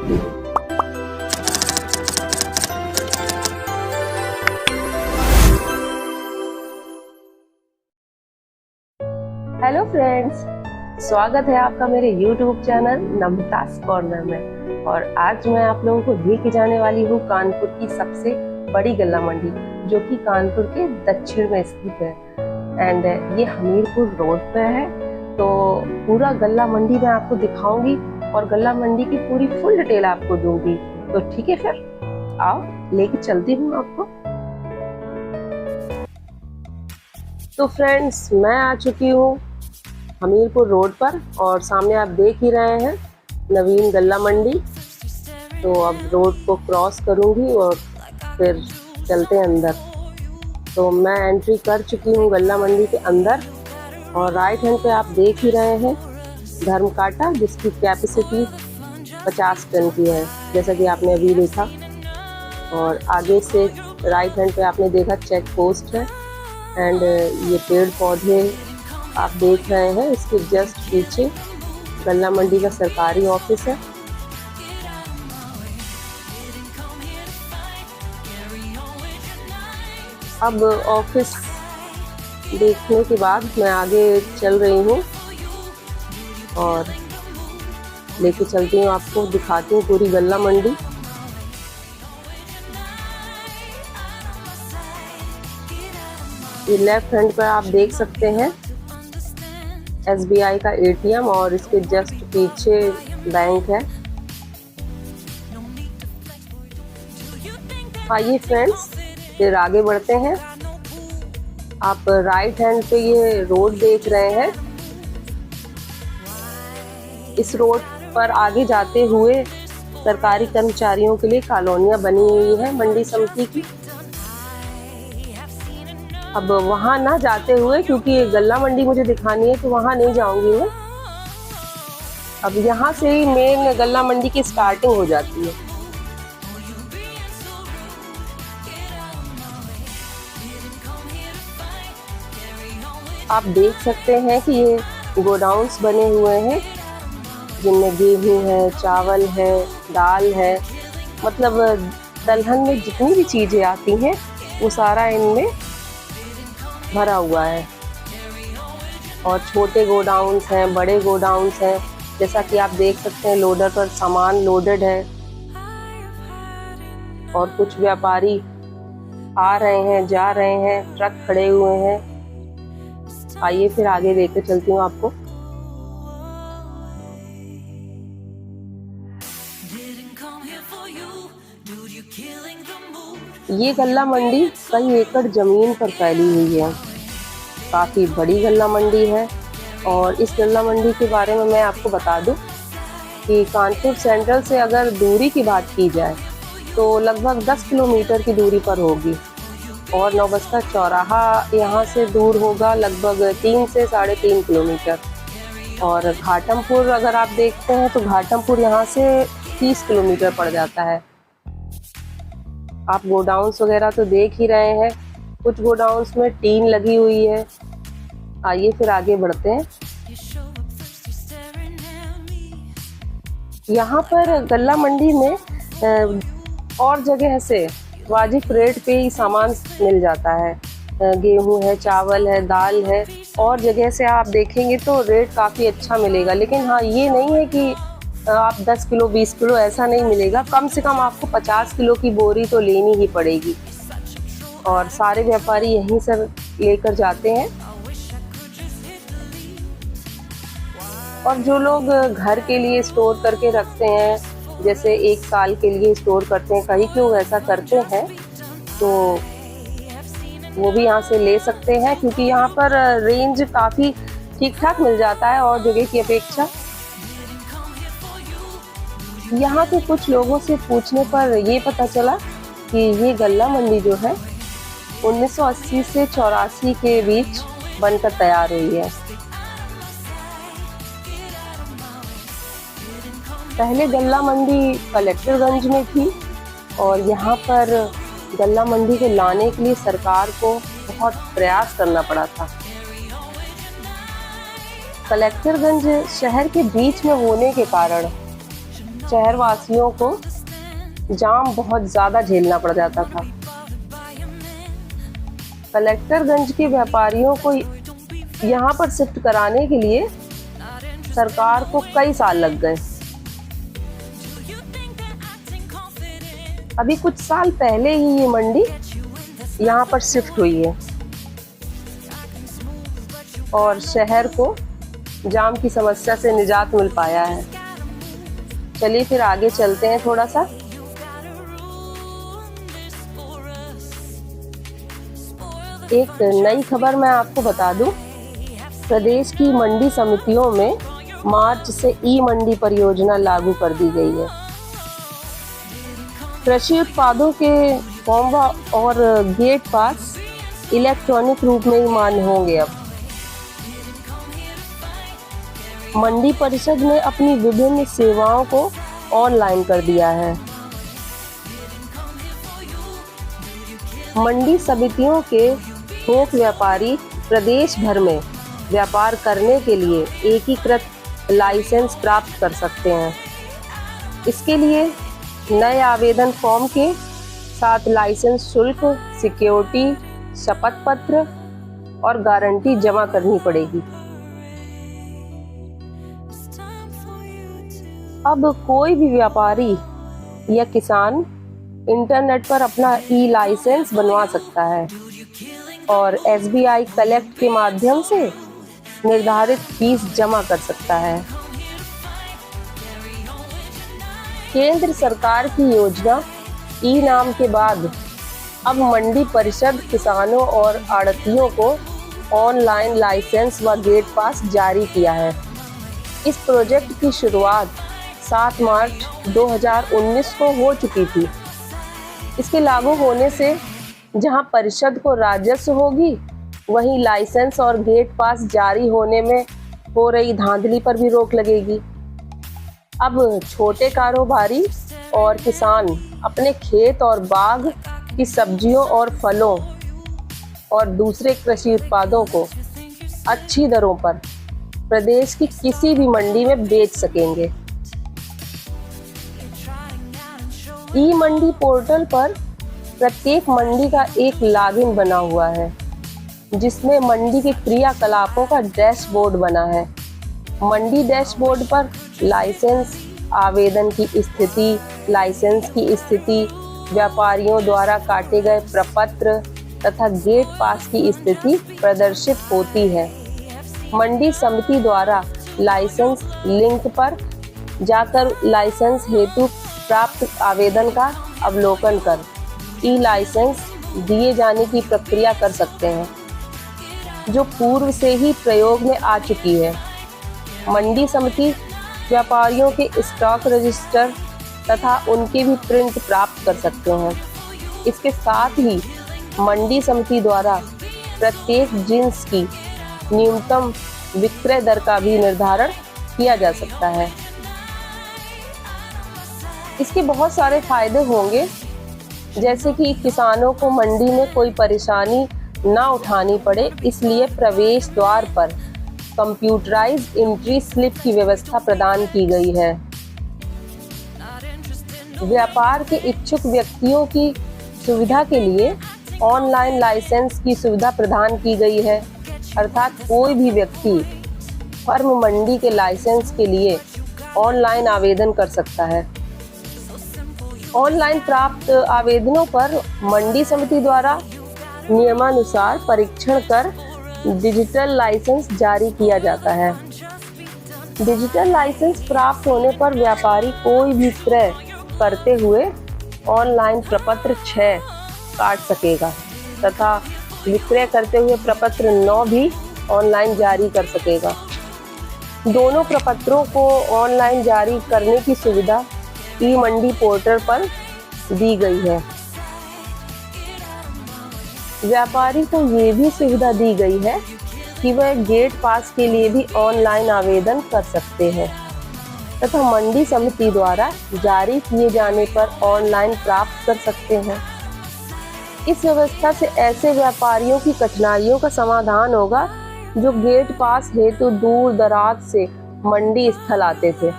Hello friends, स्वागत है आपका मेरे YouTube चैनल नमितास कॉर्नर में। और आज मैं आप लोगों को लेके जाने वाली हूँ कानपुर की सबसे बड़ी गल्ला मंडी, जो कि कानपुर के दक्षिण में स्थित है। एंड ये हमीरपुर रोड पे है। तो पूरा गल्ला मंडी मैं आपको दिखाऊंगी और गल्ला मंडी की पूरी फुल डिटेल आपको दूंगी। तो ठीक है, फिर आओ लेके चलती हूँ आपको। तो फ्रेंड्स, मैं आ चुकी हूँ हमीरपुर रोड पर और सामने आप देख ही रहे हैं नवीन गल्ला मंडी। तो अब रोड को क्रॉस करूंगी और फिर चलते हैं अंदर। तो मैं एंट्री कर चुकी हूँ गल्ला मंडी के अंदर और राइट हैंड पे आप देख ही रहे हैं धर्म कांटा, जिसकी कैपेसिटी 50 टन की है, जैसा कि आपने अभी देखा। और आगे से राइट हैंड पे आपने देखा चेक पोस्ट है। एंड ये पेड़ पौधे आप देख रहे हैं, इसके जस्ट पीछे गल्ला मंडी का सरकारी ऑफिस है। अब ऑफिस देखने के बाद मैं आगे चल रही हूँ और लेके चलती हूँ, आपको दिखाती हूँ पूरी गल्ला मंडी। ये लेफ्ट हैंड पर आप देख सकते हैं SBI का ATM और इसके जस्ट पीछे बैंक है। आइए फ्रेंड्स, फिर आगे बढ़ते हैं। आप राइट हैंड पे ये रोड देख रहे हैं। इस रोड पर आगे जाते हुए सरकारी कर्मचारियों के लिए कॉलोनियां बनी हुई है मंडी समिति की। अब वहाँ ना जाते हुए, क्योंकि गल्ला मंडी मुझे दिखानी है, तो वहाँ नहीं जाऊंगी मैं। अब यहाँ से ही मेन गल्ला मंडी की स्टार्टिंग हो जाती है। आप देख सकते हैं कि ये गोडाउन्स बने हुए हैं, जिनमें गेहूं है, चावल है, दाल है, मतलब दलहन में जितनी भी चीज़ें आती हैं वो सारा इनमें भरा हुआ है। और छोटे गोडाउन्स हैं, बड़े गोडाउन्स हैं, जैसा कि आप देख सकते हैं लोडर पर सामान लोडेड है और कुछ व्यापारी आ रहे हैं, जा रहे हैं, ट्रक खड़े हुए हैं। आइए फिर आगे लेकर चलती हूँ आपको। ये गल्ला मंडी कई एकड़ जमीन पर फैली हुई है, काफ़ी बड़ी गल्ला मंडी है। और इस गल्ला मंडी के बारे में मैं आपको बता दूं कि कानपुर सेंट्रल से अगर दूरी की बात की जाए तो लगभग 10 किलोमीटर की दूरी पर होगी। और नौबस्ता चौराहा यहाँ से दूर होगा लगभग 3 से 3.5 किलोमीटर। और घाटमपुर अगर आप देखते हैं तो घाटमपुर यहाँ से 30 किलोमीटर पड़ जाता है। आप गोडाउन्स वगैरह तो देख ही रहे हैं, कुछ गोडाउन्स में टीन लगी हुई है। आइए फिर आगे बढ़ते हैं। यहाँ पर गल्ला मंडी में और जगह से वाजिब रेट पे ही सामान मिल जाता है। गेहूं है, चावल है, दाल है, और जगह से आप देखेंगे तो रेट काफ़ी अच्छा मिलेगा। लेकिन हाँ, ये नहीं है कि आप 10 किलो 20 किलो ऐसा नहीं मिलेगा। कम से कम आपको 50 किलो की बोरी तो लेनी ही पड़ेगी। और सारे व्यापारी यहीं से लेकर जाते हैं। और जो लोग घर के लिए स्टोर करके रखते हैं, जैसे 1 साल के लिए स्टोर करते हैं, कई लोग ऐसा करते हैं, तो वो भी यहाँ से ले सकते हैं, क्योंकि यहाँ पर रेंज काफ़ी ठीक ठाक मिल जाता है और जगह की अपेक्षा। यहाँ के कुछ लोगों से पूछने पर ये पता चला कि ये गल्ला मंडी जो है 1980 से 84 के बीच बनकर तैयार हुई है। पहले गल्ला मंडी कलेक्टरगंज में थी और यहाँ पर गल्ला मंडी को लाने के लिए सरकार को बहुत प्रयास करना पड़ा था। कलेक्टरगंज शहर के बीच में होने के कारण शहरवासियों को जाम बहुत ज़्यादा झेलना पड़ जाता था। कलेक्टरगंज के व्यापारियों को यहाँ पर शिफ्ट कराने के लिए सरकार को कई साल लग गए। अभी कुछ साल पहले ही ये मंडी यहाँ पर शिफ्ट हुई है और शहर को जाम की समस्या से निजात मिल पाया है। चलिए फिर आगे चलते हैं थोड़ा सा। एक नई खबर मैं आपको बता दूं, प्रदेश की मंडी समितियों में मार्च से ई मंडी परियोजना लागू कर दी गई है। कृषि उत्पादों के फॉर्म और गेट पास इलेक्ट्रॉनिक रूप में ही मान्य होंगे। अब मंडी परिषद ने अपनी विभिन्न सेवाओं को ऑनलाइन कर दिया है। मंडी समितियों के थोक व्यापारी प्रदेश भर में व्यापार करने के लिए एकीकृत लाइसेंस प्राप्त कर सकते हैं। इसके लिए नए आवेदन फॉर्म के साथ लाइसेंस शुल्क, सिक्योरिटी, शपथ पत्र और गारंटी जमा करनी पड़ेगी। अब कोई भी व्यापारी या किसान इंटरनेट पर अपना ई लाइसेंस बनवा सकता है और SBI कलेक्ट के माध्यम से निर्धारित फीस जमा कर सकता है। केंद्र सरकार की योजना ई नाम के बाद अब मंडी परिषद किसानों और आड़तियों को ऑनलाइन लाइसेंस व गेट पास जारी किया है। इस प्रोजेक्ट की शुरुआत 7 मार्च 2019 को हो चुकी थी। इसके लागू होने से जहां परिषद को राजस्व होगी, वहीं लाइसेंस और गेट पास जारी होने में हो रही धांधली पर भी रोक लगेगी। अब छोटे कारोबारी और किसान अपने खेत और बाग की सब्जियों और फलों और दूसरे कृषि उत्पादों को अच्छी दरों पर प्रदेश की किसी भी मंडी में बेच सकेंगे। ई मंडी पोर्टल पर प्रत्येक मंडी का एक लॉगिन बना हुआ है, जिसमें मंडी के क्रियाकलापों का डैशबोर्ड बना है। मंडी डैशबोर्ड पर लाइसेंस आवेदन की स्थिति, लाइसेंस की स्थिति, व्यापारियों द्वारा काटे गए प्रपत्र तथा गेट पास की स्थिति प्रदर्शित होती है। मंडी समिति द्वारा लाइसेंस लिंक पर जाकर लाइसेंस हेतु प्राप्त आवेदन का अवलोकन कर ई लाइसेंस दिए जाने की प्रक्रिया कर सकते हैं, जो पूर्व से ही प्रयोग में आ चुकी है। मंडी समिति व्यापारियों के स्टॉक रजिस्टर तथा उनके भी प्रिंट प्राप्त कर सकते हैं। इसके साथ ही मंडी समिति द्वारा प्रत्येक जिन्स की न्यूनतम विक्रय दर का भी निर्धारण किया जा सकता है। इसके बहुत सारे फायदे होंगे, जैसे कि किसानों को मंडी में कोई परेशानी ना उठानी पड़े, इसलिए प्रवेश द्वार पर कंप्यूटराइज्ड एंट्री स्लिप की व्यवस्था प्रदान की गई है। व्यापार के इच्छुक व्यक्तियों की सुविधा के लिए ऑनलाइन लाइसेंस की सुविधा प्रदान की गई है, अर्थात कोई भी व्यक्ति फर्म मंडी के लाइसेंस के लिए ऑनलाइन आवेदन कर सकता है। ऑनलाइन प्राप्त आवेदनों पर मंडी समिति द्वारा नियमानुसार परीक्षण कर डिजिटल लाइसेंस जारी किया जाता है। डिजिटल लाइसेंस प्राप्त होने पर व्यापारी कोई भी क्रय करते हुए ऑनलाइन प्रपत्र 6 काट सकेगा तथा विक्रय करते हुए प्रपत्र 9 भी ऑनलाइन जारी कर सकेगा। दोनों प्रपत्रों को ऑनलाइन जारी करने की सुविधा ई मंडी पोर्टल पर दी गई है। व्यापारी को ये भी सुविधा दी गई है कि वह गेट पास के लिए भी ऑनलाइन आवेदन कर सकते हैं तथा मंडी समिति द्वारा जारी किए जाने पर ऑनलाइन प्राप्त कर सकते हैं। इस व्यवस्था से ऐसे व्यापारियों की कठिनाइयों का समाधान होगा जो गेट पास हेतु दूर दराज से मंडी स्थल आते थे।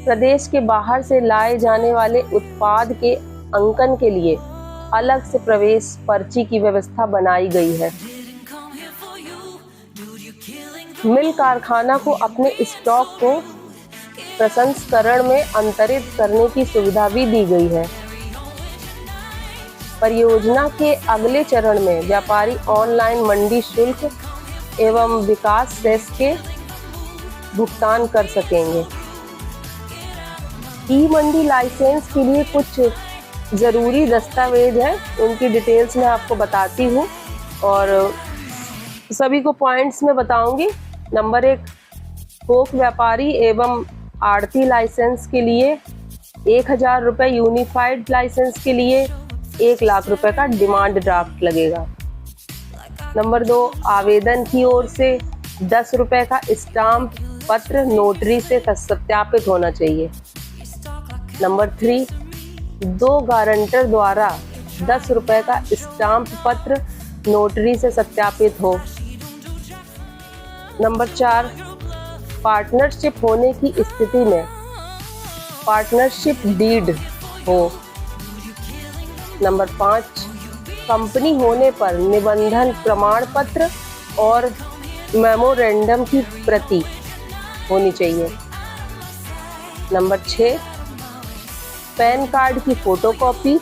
प्रदेश के बाहर से लाए जाने वाले उत्पाद के अंकन के लिए अलग से प्रवेश पर्ची की व्यवस्था बनाई गई है। मिल कारखाना को अपने स्टॉक को प्रसंस्करण में अंतरित करने की सुविधा भी दी गई है। परियोजना के अगले चरण में व्यापारी ऑनलाइन मंडी शुल्क एवं विकास सेस के भुगतान कर सकेंगे। ई मंडी लाइसेंस के लिए कुछ ज़रूरी दस्तावेज हैं, उनकी डिटेल्स मैं आपको बताती हूँ और सभी को पॉइंट्स में बताऊंगी। नंबर 1, थोक व्यापारी एवं आड़ती लाइसेंस के लिए 1000 रुपये, यूनिफाइड लाइसेंस के लिए 1 लाख रुपए का डिमांड ड्राफ्ट लगेगा। नंबर 2, आवेदन की ओर से 10 रुपये का स्टाम्प पत्र नोटरी से सत्यापित होना चाहिए। नंबर 3, 2 गारंटर द्वारा 10 रुपये का स्टाम्प पत्र नोटरी से सत्यापित हो। नंबर 4, पार्टनरशिप होने की स्थिति में पार्टनरशिप डीड हो। नंबर 5, कंपनी होने पर निबंधन प्रमाण पत्र और मेमोरेंडम की प्रति होनी चाहिए। नंबर 6, पैन कार्ड की फोटोकॉपी,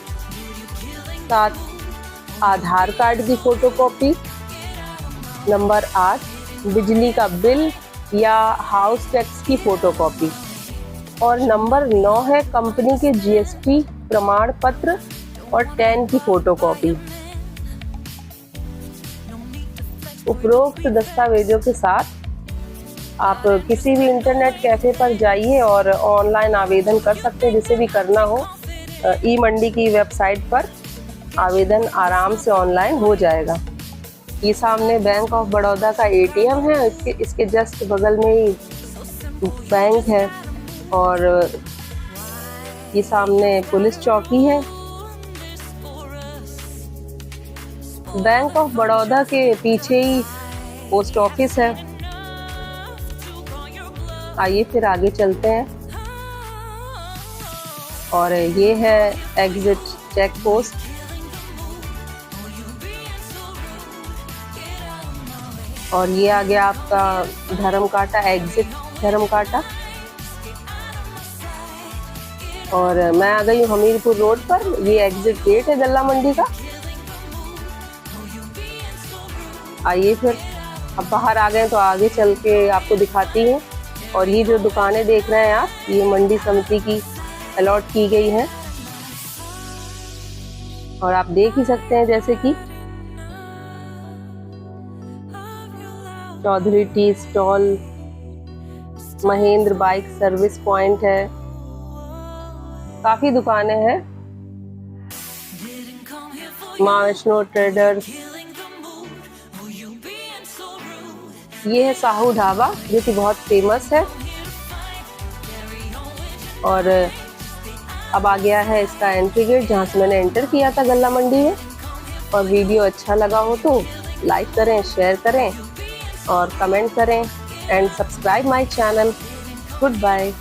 साथ आधार कार्ड की फोटोकॉपी। नंबर 8, बिजली का बिल या हाउस टैक्स की फोटोकॉपी। और नंबर 9 है कंपनी के जीएसटी प्रमाण पत्र और टैन की फोटोकॉपी। उपरोक्त दस्तावेजों के साथ आप किसी भी इंटरनेट कैफ़े पर जाइए और ऑनलाइन आवेदन कर सकते हैं। जिसे भी करना हो ई मंडी की वेबसाइट पर आवेदन आराम से ऑनलाइन हो जाएगा। ये सामने बैंक ऑफ बड़ौदा का एटीएम है, इसके जस्ट बगल में ही बैंक है और ये सामने पुलिस चौकी है। बैंक ऑफ बड़ौदा के पीछे ही पोस्ट ऑफिस है। आइए फिर आगे चलते हैं और ये है एग्जिट चेक पोस्ट। और ये आ गया आपका धर्मकांटा, एग्जिट धर्मकांटा। और मैं आ गई हूँ हमीरपुर रोड पर। ये एग्जिट गेट है गल्ला मंडी का। आइए फिर अब बाहर आ गए तो आगे चल के आपको दिखाती हूँ। और ये जो दुकानें देख रहे हैं आप, ये मंडी समिति की अलॉट की गई है और आप देख ही सकते हैं जैसे कि Chaudhary tea stall, Mahendra bike service point है, काफी दुकानें हैं। माँ वैष्णो ट्रेडर्स, ये है साहू ढाबा जो कि बहुत फेमस है। और अब आ गया है इसका एंट्री गेट जहाँ से मैंने एंटर किया था गल्ला मंडी में। और वीडियो अच्छा लगा हो तो लाइक करें, शेयर करें और कमेंट करें and subscribe my channel. Good bye.